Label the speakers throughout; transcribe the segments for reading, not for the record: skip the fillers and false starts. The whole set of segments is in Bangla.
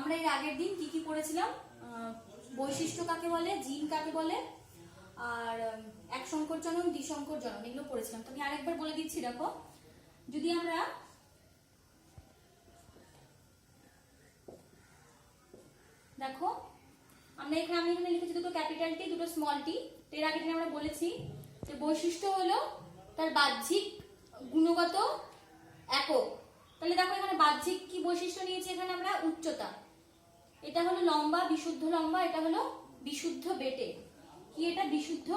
Speaker 1: আমরা এর আগের দিন কি কি পড়েছিলাম, বৈশিষ্ট্য কাকে বলে, জিন কাকে বলে, আর এক সংকর জনন, দ্বিসংকর জনন, এগুলো পড়েছিলাম। তো আমি আরেকবার বলে দিচ্ছি। দেখো, যদি আমরা দেখো আমরা এখানে আমি এখানে লিখেছি দুটো ক্যাপিটাল টি, দুটো স্মল টি। এর আগে দিন আমরা বলেছি যে বৈশিষ্ট্য হলো তার বাহ্যিক গুণগত একক। তাহলে দেখো এখানে বাহ্যিক কি বৈশিষ্ট্য নিয়েছি, এখানে আমরা উচ্চতা, এটা হলো লম্বা, বিশুদ্ধ লম্বা, এটা হলো বিশুদ্ধ বেটে। কি এটা? বিশুদ্ধ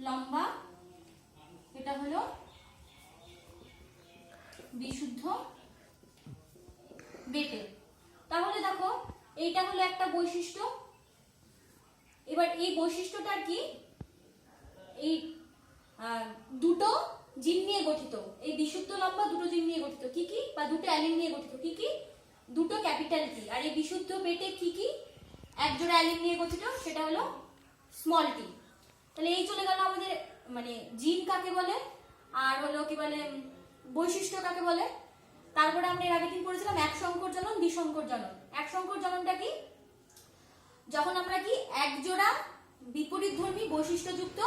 Speaker 1: লম্বা, এটা হলো বিশুদ্ধ বেটে। তাহলে দেখো এইটা হলো একটা বৈশিষ্ট্য। এবার এই বৈশিষ্ট্যটার কি, এই দুটো জিন নিয়ে গঠিত। এই বিশুদ্ধ লম্বা দুটো জিন নিয়ে গঠিত। কি কি? বা দুটো অ্যালিন নিয়ে গঠিত। কি কি? দুটো ক্যাপিটাল টি। আর এই বিশুদ্ধ বেটে কি কি? এক জোড়া অ্যালিন নিয়ে গঠিত, সেটা হলো স্মল টি। তাহলে এই চলে গেল আমাদের মানে জিন কাকে বলে, আর হলো কি বলে বৈশিষ্ট্য কাকে বলে। তারপরে আমরা এর আগের দিন পড়েছিলাম এক সংকর জনন, দ্বিসংকর জনন। এক সংকর জননটা কি? যখন আমরা কি এক জোড়া বিপরীতধর্মী বৈশিষ্ট্যযুক্ত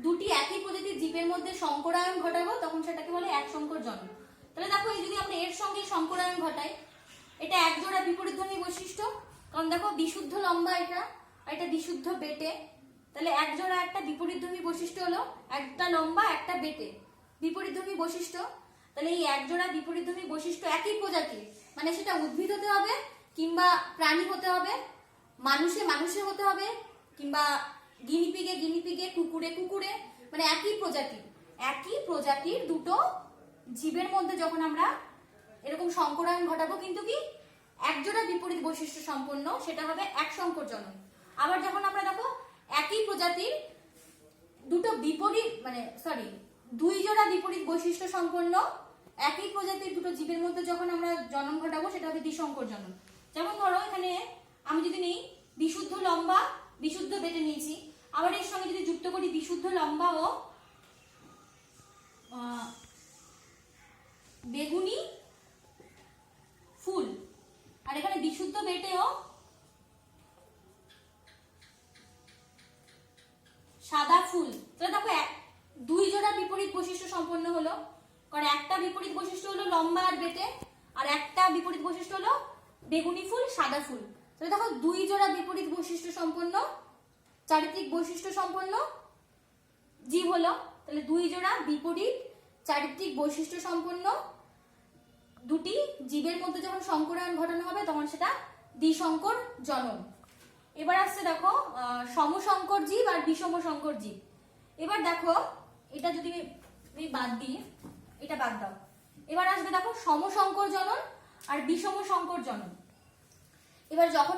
Speaker 1: দুটি একই প্রজাতির জীবের মধ্যে সংকরায়ন ঘটাবো, তখন সেটাকে বলে এক সংকর জনন। তাহলে দেখো এই যদি আমরা এর সঙ্গে সংকরায়ন ঘটাই, এটা এক জোড়া বিপরীতধর্মী বৈশিষ্ট্য। কারণ দেখো বিশুদ্ধ লম্বা এটা, আর এটা বিশুদ্ধ বেটে। তাহলে এক জোড়া একটা বিপরীতধর্মী বৈশিষ্ট্য হলো একটা লম্বা একটা বেটে, বিপরীতধর্মী বৈশিষ্ট্য। তাহলে এই এক জোড়া বিপরীতধর্মী বৈশিষ্ট্য একই প্রজাতির, মানে সেটা উদ্ভিদ হতে হবে কিংবা প্রাণী হতে হবে, মানুষে মানুষে হতে হবে কিংবা গিনিপিগে গিনিপিগে, কুকুরে কুকুরে, মানে একই প্রজাতির দুটো জীবের মধ্যে যখন আমরা এরকম সংকরায়ন ঘটাবো, কিন্তু কি একজোড়া বিপরীত বৈশিষ্ট্য সম্পন্ন, সেটা হবে এক সংকর জনন। আবার যখন আমরা দেখো একই প্রজাতির দুটো বিপরীত দুই জোড়া বিপরীত বৈশিষ্ট্য সম্পন্ন একই প্রজাতির দুটো জীবের মধ্যে যখন আমরা জনন ঘটাবো, সেটা হবে দ্বিসংকর জনন। যেমন ধরো এখানে আমি যদি নিই বিশুদ্ধ লম্বা বিশুদ্ধ বেটে নিয়েছি, আবার এর সঙ্গে যদি যুক্ত করি বিশুদ্ধ লম্বা ও বেগুনি ফুল, আর এখানে বিশুদ্ধ বেটে ও সাদা ফুল। তাহলে দেখো দুই জোড়া বিপরীত বৈশিষ্ট্য সম্পন্ন হলো। কারণ একটা বিপরীত বৈশিষ্ট্য হলো লম্বা আর বেটে, আর একটা বিপরীত বৈশিষ্ট্য হলো বেগুনি ফুল সাদা ফুল। তাহলে দেখো দুই জোড়া বিপরীত বৈশিষ্ট্য সম্পন্ন চারিত্রিক বৈশিষ্ট্য সম্পন্ন জীব হলো। তাহলে দুই জোড়া বিপরীত চারিত্রিক বৈশিষ্ট্য সম্পন্ন দুটি জীবের মধ্যে যখন সংকরায়ন ঘটানো হবে, তখন সেটা দ্বিসংকর জনন। এবার আসছে দেখো সমসংকর জীব আর বিষম সংকর জীব। এবার দেখো এটা যদি বাদ দিই, এটা বাদ দাও। এবার আসবে দেখো সমসংকর জনন আর বিষম সংকর জনন। এবার যখন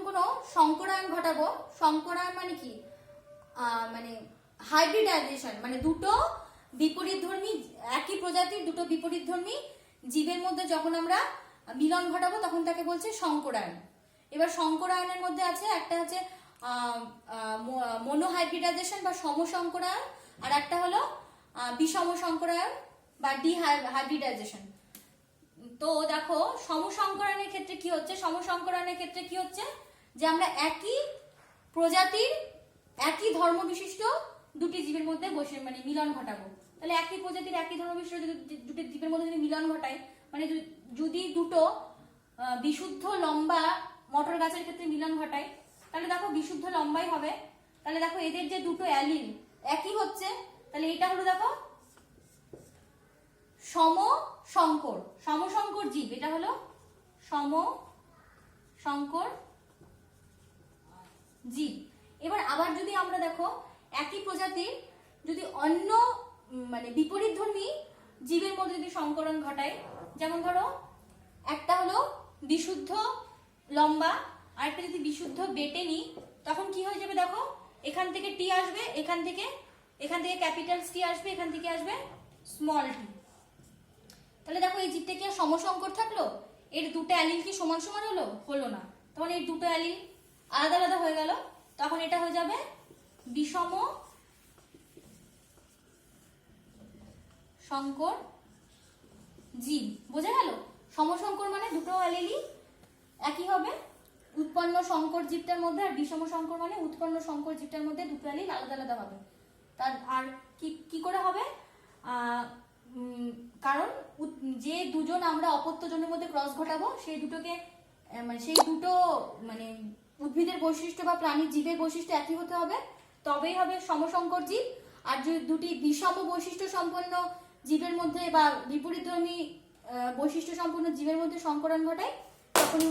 Speaker 1: কোনো সংকরায়ন ঘটাবো, সংকরায়ন মানে কি, মানে হাইব্রিডাইজেশন, মানে দুটো বিপরীতধর্মী একই প্রজাতির দুটো বিপরীতধর্মী জীবের মধ্যে যখন আমরা মিলন ঘটাবো, তখন তাকে বলছে সংকরায়ন। এবার সংকরায়নের মধ্যে আছে একটা হচ্ছে মনোহাইব্রিডাইজেশন বা সমসংকরায়ন, আর একটা হলো বিষম সংকরায়ন বা ডিহাইব্রিডাইজেশন। তো দেখো সমসংকরায়নের ক্ষেত্রে কি হচ্ছে, সমসংকরায়নের ক্ষেত্রে কি হচ্ছে যে আমরা একই প্রজাতির একই ধর্ম বিশিষ্ট দুটি জীবের মধ্যে মানে মিলন ঘটাবো। তাহলে একই প্রজাতির একই ধর্ম বিশিষ্ট দুটি জীবের মধ্যে যদি মিলন ঘটাই, মানে যদি দুটো বিশুদ্ধ লম্বা মটর গাছের ক্ষেত্রে মিলন ঘটাই, তাহলে দেখো বিশুদ্ধ লম্বাই হবে। তাহলে দেখো এদের যে দুটো অ্যালিল একই হচ্ছে, তাহলে এটা হলো দেখো সমসংকর জীব, এটা হলো সমসংকর জীব। এবার আবার যদি আমরা দেখো একই প্রজাতির যদি অন্য মানে বিপরীতধর্মী জীবের মধ্যে যদি সংকরণ ঘটায়, যেমন ধরো একটা হলো বিশুদ্ধ লম্বা আর একটা যদি বিশুদ্ধ বেটে নিই, তখন কি হয়ে যাবে দেখো এখান থেকে টি আসবে, এখান থেকে ক্যাপিটাল টি আসবে, এখান থেকে আসবে স্মল টি। তাহলে দেখো এই জীবটা কি আর সমসংকর থাকলো? এর দুটো অ্যালিল কি সমান সমান হলো? হলো না। তখন এই দুটো অ্যালিল আলাদা আলাদা হয়ে গেল, তখন এটা হয়ে যাবে বিষম সংকর জীব, বোঝা গেল? সমসংকর মানে দুটো অ্যালিলই একই হবে, উৎপন্ন সংকর জীবটার মধ্যে, আর বিষম সংকর মানে উৎপন্ন সংকর জীবটার মধ্যে দুটো অ্যালিল আলাদা আলাদা হবে। তার আর কি করে হবে? কারণ যে দুজন আমরা অপত্যজনের মধ্যে ক্রস ঘটাবো সেই দুটোকে সেই দুটো উদ্ভিদের বৈশিষ্ট্য বা প্রাণীর জীবের বৈশিষ্ট্য একই হতে হবে, তবেই হবে সমসংকর জীব। আর যদি দুটি বিষম বৈশিষ্ট্য সম্পন্ন জীবের মধ্যে বা বিপরীতধর্মী বৈশিষ্ট্য সম্পন্ন জীবের মধ্যে সংকরণ ঘটায় তখন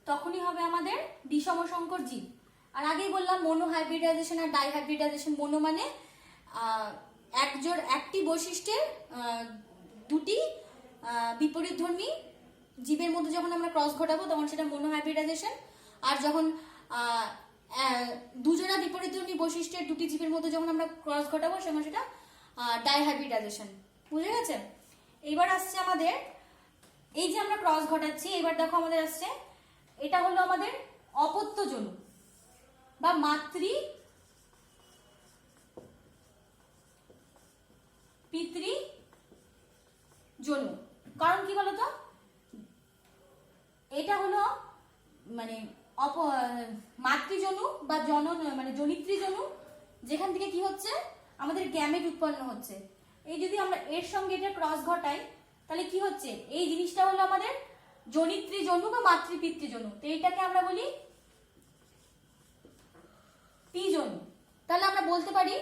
Speaker 1: তখনই হবে আমাদের বিষম সংকর জীব। আর আগেই বললাম মোনো হাইব্রিডাইজেশন আর ডাই হাইব্রিডাইজেশন। মোনো মানে একটি বৈশিষ্ট্যের দুটি বিপরীতধর্মী জীবের মধ্যে যখন আমরা ক্রস ঘটাবো তখন সেটা মোনো হাইব্রিডাইজেশন। আর যখন দুজনা বিপরীতধর্মী বৈশিষ্ট্যের দুটি জীবের মধ্যে যখন আমরা ক্রস ঘটাবো সেখানে সেটা ডাই হাইব্রিডাইজেশন। বুঝে গেছে? এবার আসছে আমাদের এই যে আমরা ক্রস ঘটাচ্ছি, এবার দেখো আমাদের আসছে এটা হলো আমাদের অপত্যজনু বা মাতৃ পিতৃ জনু। কারণ কি বলতো, এটা হলো মাতৃজনু বা জনিত্রীজনু, যেখান থেকে কি হচ্ছে আমাদের গ্যামেট উৎপন্ন হচ্ছে। এই যদি আমরা এর সঙ্গে এটা ক্রস ঘটাই তাহলে কি হচ্ছে, এই জিনিসটা হলো আমাদের জনিত্রীজনু বা মাতৃপিতৃজনু। তো এইটাকে আমরা বলি পিজনু। তাহলে আমরা বলতে পারি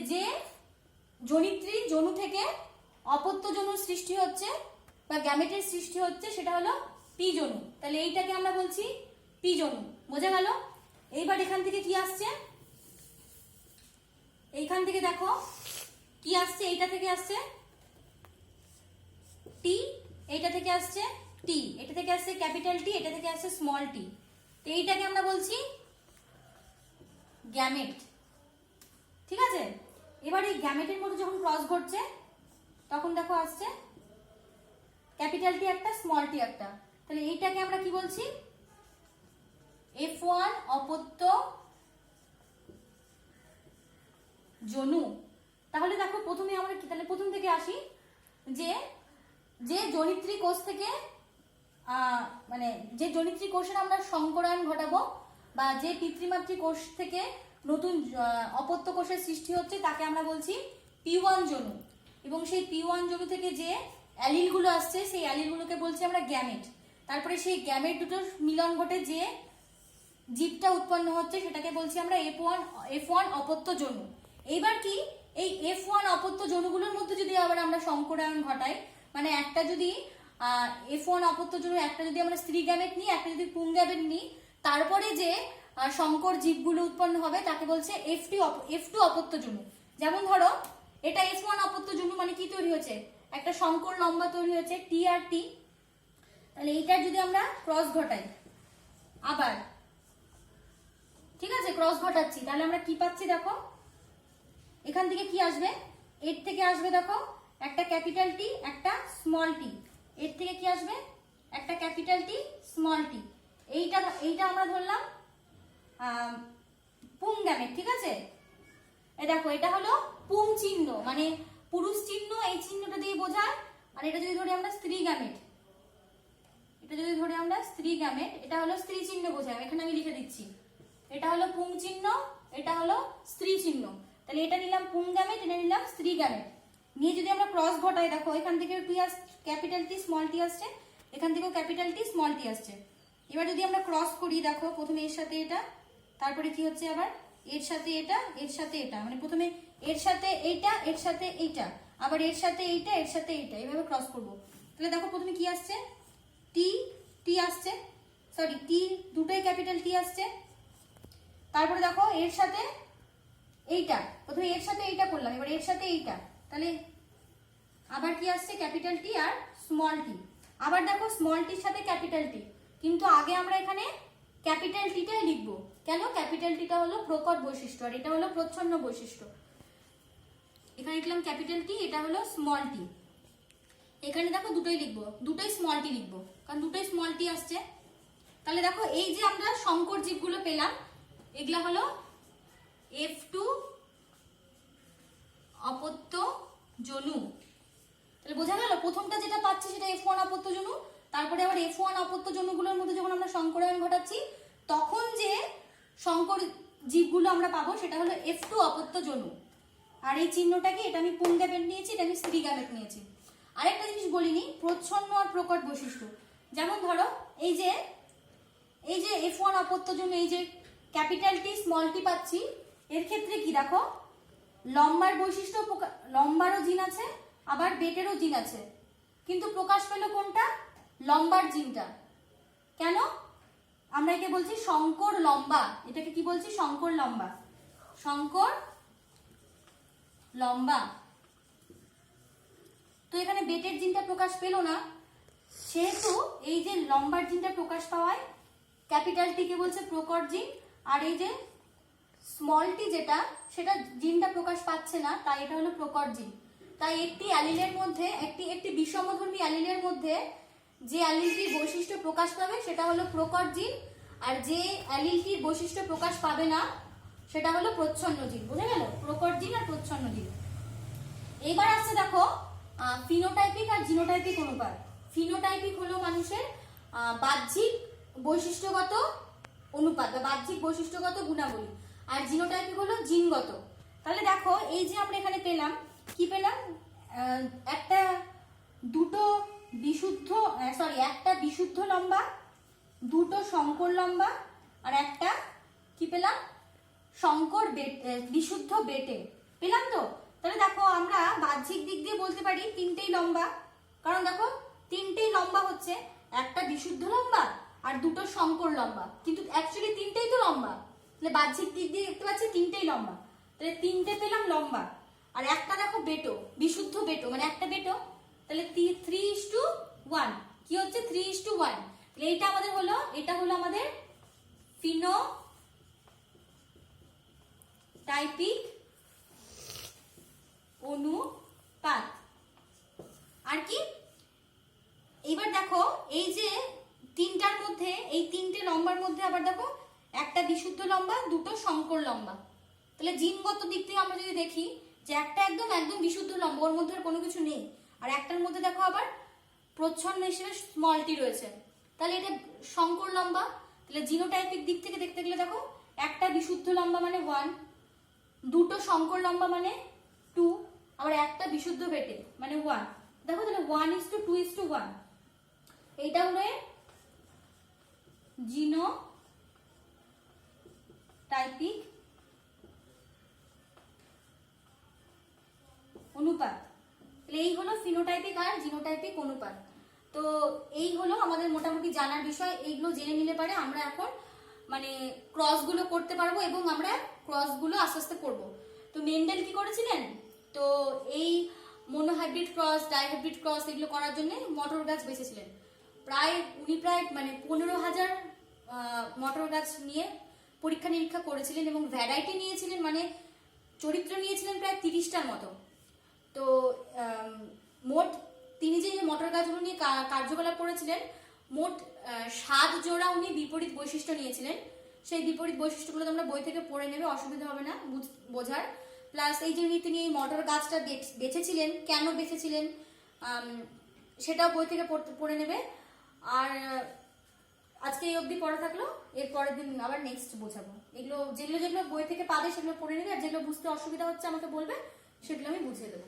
Speaker 1: যে জনিত্রী জনু থেকে অপত্যজনুর সৃষ্টি হচ্ছে বা গ্যামেটের সৃষ্টি হচ্ছে সেটা হলো পিজনু। তাহলে এইটাকে আমরা বলছি পিজনু। বোঝা গেল? এইবার এখান থেকে কি আসছে, এইখান থেকে দেখো কি আসছে, এইটা থেকে আসছে টি, এইটা থেকে আসছে টি, এটা থেকে আসছে ক্যাপিটাল টি, এটা থেকে আসছে স্মল টি। তো এইটাকে আমরা বলছি গ্যামেট। ঠিক আছে? এবার এই গ্যামেটের মধ্যে যখন ক্রস ঘটছে তখন দেখো আসছে ক্যাপিটাল টি একটা, স্মল টি একটা। তাহলে এইটাকে আমরা কি বলছি, F1 অপত্য জনু। তাহলে দেখো প্রথমে আমরা কি, তাহলে প্রথম থেকে আসি, যে জনিত্রী কোষ থেকে যে জনিত্রী কোষের আমরা সংকরায়ন ঘটাবো বা যে পিতৃমাতৃ কোষ থেকে নতুন অপত্য কোষের সৃষ্টি হচ্ছে তাকে আমরা বলছি P1 জনু। এবং সেই P1 জনু থেকে যে অ্যালিলগুলো আসছে সেই অ্যালিলগুলোকে বলছি আমরা গ্যামেট। তারপরে সেই গ্যামেট দুটোর মিলন ঘটে যে জীবটা উৎপন্ন হচ্ছে সেটাকে বলছি আমরা F1 অপত্য জনু। এইবার কি, এই F1 অপত্য জনুগুলোর মধ্যে যদি আবার আমরা সংকরায়ন ঘটাই, একটা যদি F1 অপত্য জনু, একটা যদি আমরা স্ত্রী গ্যামেট নিই, একটা যদি পুং গ্যামেট নিই, তারপরে যে সংকর জীবগুলো উৎপন্ন হবে তাকে বলছে F2 অপত্য জনু। যেমন ধরো এটা F1 অপত্য জনু মানে কি তৈরি হয়েছে, একটা সংকর লম্বা তৈরি হয়েছে টি আর টি। তাহলে এইটার যদি আমরা ক্রস ঘটাই আবার, ঠিক আছে, ক্রস ঘটাচ্ছি, তাহলে আমরা কি পাচ্ছি দেখো, এখান থেকে কি আসবে, এর থেকে আসবে দেখো একটা ক্যাপিটাল টি একটা স্মল টি। এর থেকে কি আসবে, একটা ক্যাপিটাল টি স্মল টি। এইটা আমরা ধরলাম পুং গ্যামেট। ঠিক আছে? এই দেখো এটা হলো পুং চিহ্ন মানে পুরুষ চিহ্ন, এই চিহ্নটা দিয়ে বোঝায়। আর এটা যদি ধরি আমরা স্ত্রী গ্যামেট, এটা হলো স্ত্রী চিহ্ন বোঝায়। এখানে আমি লিখে দিচ্ছি, এটা হলো পুং চিহ্ন, এটা হলো স্ত্রী চিহ্ন। তাহলে এটা নিলাম পুং গ্যামেট, এটা নিলাম স্ত্রী গ্যামেট। নিয়ে যদি আমরা ক্রস ঘটাই দেখো এখান থেকে ক্যাপিটাল টি স্মল টি আসছে, এখান থেকেও ক্যাপিটাল টি স্মল টি আসছে। এবার যদি আমরা ক্রস করি দেখো প্রথমে এর সাথে এটা, তারপরে কি হচ্ছে আবার এর সাথে এটা, এর সাথে এটা, প্রথমে এর সাথে এইটা, এর সাথে এইটা, আবার এর সাথে এইটা, এর সাথে এইটা, এইভাবে ক্রস করব। তাহলে দেখো প্রথমে কি আসছে, টি আসছে, সরি টি দুটোই ক্যাপিটাল টি আসছে। তারপরে দেখো এর সাথে এইটা, প্রথমে এর সাথে এইটা করলাম, এবার এর সাথে এইটা, তাহলে আবার কি আসছে ক্যাপিটাল টি আর স্মল টি। আবার দেখো স্মল টির সাথে ক্যাপিটাল টি, কিন্তু আগে আমরা এখানে ক্যাপিটাল টিটাই লিখবো। কেন? ক্যাপিটাল টিটা হলো প্রকট বৈশিষ্ট্য আর এটা হলো প্রচ্ছন্ন বৈশিষ্ট্য। এখানে লিখলাম ক্যাপিটাল টি, এটা হলো স্মল টি। এখানে দেখো দুটোই লিখবো, দুটোই স্মল টি লিখবো, কারণ দুটোই স্মল টি আসছে। তাহলে দেখো এই যে আমরা সংকর জীবগুলো পেলাম, এগুলা হলো F2 অপত্য জনু। তাহলে বোঝা গেল, প্রথমটা যেটা পাচ্ছি সেটা F1 অপত্য জনু, তারপরে আবার F1 অপত্য জনুগুলোর মধ্যে যখন আমরা সংকরায়ন ঘটাচ্ছি তখন যে সংকর জীবগুলো আমরা পাবো সেটা হলো F2 অপত্য জনু। আর এই চিহ্নটাকে, এটা আমি পুংগ্যামেট নিয়েছি, এটা আমি স্ত্রীগ্যামেট নিয়েছি। আরেকটা জিনিস বলিনি, প্রচ্ছন্ন আর প্রকট বৈশিষ্ট্য। যেমন ধরো এই যে F1 অপত্য জনু, এই যে ক্যাপিটাল টি স্মল টি পাচ্ছি, এর ক্ষেত্রে কি দেখো লম্বার বৈশিষ্ট্য, লম্বারও জিন আছে আবার বেটেরও জিন আছে, কিন্তু প্রকাশ পেল কোনটা? লম্বার জিনটা। কেন? আমরা একে বলছি সংকর লম্বা, এটাকে কি বলছি? সংকর লম্বা, সংকর লম্বা। তো এখানে বেটের জিনটা প্রকাশ পেল না, সেহেতু এই যে লম্বার জিনটা প্রকাশ পাওয়ায় ক্যাপিটাল টি কে বলছে প্রকট জিন, আর এই যে স্মল টি যেটা, সেটা জিনটা প্রকাশ পাচ্ছে না, তাই এটা হলো প্রকট জিন। তাই একটি অ্যালিলের মধ্যে, একটি বিষমধর্মী অ্যালিলের মধ্যে যে অ্যালিলটির বৈশিষ্ট্য প্রকাশ পাবে সেটা হলো প্রকট জিন, আর যে অ্যালিলটির বৈশিষ্ট্য প্রকাশ পাবে না সেটা হলো প্রচ্ছন্ন জিন। বুঝে গেল? প্রকট জিন আর প্রচ্ছন্ন জিন। এবার আসছে দেখো ফিনোটাইপিক আর জিনোটাইপিক অনুপাত। ফিনোটাইপিক হলো মানুষের বাহ্যিক বৈশিষ্ট্যগত অনুপাত বা বাহ্যিক বৈশিষ্ট্যগত গুণাবলী, আর জিনোটাইপিক হলো জিনগত। তাহলে দেখো এই যে আমরা এখানে পেলাম, কি পেলাম? একটা বিশুদ্ধ লম্বা, দুটো সংকর লম্বা, আর একটা কি পেলাম? সংকর বিশুদ্ধ বেটে পেলাম। তো তাহলে দেখো আমরা বাহ্যিক দিক দিয়ে বলতে পারি তিনটেই লম্বা, কারণ দেখো তিনটেই লম্বা হচ্ছে, একটা বিশুদ্ধ লম্বা আর দুটো সংকর লম্বা, কিন্তু অ্যাকচুয়ালি তিনটেই তো লম্বা। তাহলে বাহ্যিক দিক দিয়ে দেখতে পাচ্ছি তিনটেই লম্বা, তাহলে তিনটে পেলাম লম্বা। আর একটা দেখো বেটো, বিশুদ্ধ বেটো, মানে একটা বেটো, তাহলে 3:1 কি হচ্ছে? 3:1। এইটা আমাদের হলো, এটা হলো আমাদের ফিনোটাইপিক অনুপাত। আর কি? এবার দেখো এই যে তিনটার মধ্যে, এই তিনটে লম্বার মধ্যে আবার দেখো একটা বিশুদ্ধ লম্বা, দুটো সংকর লম্বা। তাহলে জিনগত দিক থেকে আমরা যদি দেখি যে একটা একদম বিশুদ্ধ লম্বা, ওর মধ্যে আর কোনো কিছু নেই, আর একটার মধ্যে দেখো আবার প্রচ্ছন্ন হিসেবে স্মল টি রয়েছে, তাহলে এটা সংকর লম্বা। তাহলে জিনোটাইপিক দিক থেকে দেখতে গেলে দেখো একটা বিশুদ্ধ লম্বা মানে 1, দুটো সংকর লম্বা মানে 2, আবার একটা বিশুদ্ধ বেটে মানে 1। দেখো তাহলে 1:2:1, এইটা হলো জিনোটাইপিক অনুপাত। তাহলে এই হলো ফিনোটাইপিক আর জিনোটাইপিক অনুপাত। তো এই হলো আমাদের মোটামুটি জানার বিষয়, এইগুলো জেনে নিলে পারে আমরা এখন মানে ক্রসগুলো করতে পারবো, এবং আমরা ক্রসগুলো আস্তে আস্তে করবো। তো মেন্ডেল কি করেছিলেন? তো এই মোনোহাইব্রিড ক্রস, ডাইহাইব্রিড ক্রস এগুলো করার জন্য মটর গাছ বেঁচেছিলেন। উনি প্রায় মানে 15,000 মটর গাছ নিয়ে পরীক্ষা নিরীক্ষা করেছিলেন, এবং ভ্যারাইটি নিয়েছিলেন, মানে চরিত্র নিয়েছিলেন প্রায় 30টার মতো। তো মোট তিনি যে মটর গাছগুলো নিয়ে কার্যকলাপ করেছিলেন, মোট 7 জোড়া উনি বিপরীত বৈশিষ্ট্য নিয়েছিলেন। সেই বিপরীত বৈশিষ্ট্যগুলো তোমরা বই থেকে পড়ে নেবে, অসুবিধা হবে না বোঝার। প্লাস এই যে তিনি এই মটর গাছটা বেছেছিলেন, কেন বেছেছিলেন সেটাও বই থেকে পড়ে নেবে। আর আজকে এই অবধি পড়া থাকলো, এর পরের দিন আবার নেক্সট বোঝাবো। এগুলো যেগুলো বই থেকে পাবে সেগুলো পড়ে নেবে, আর যেগুলো বুঝতে অসুবিধা হচ্ছে আমাকে বলবে, সেগুলো আমি বুঝিয়ে দেবো।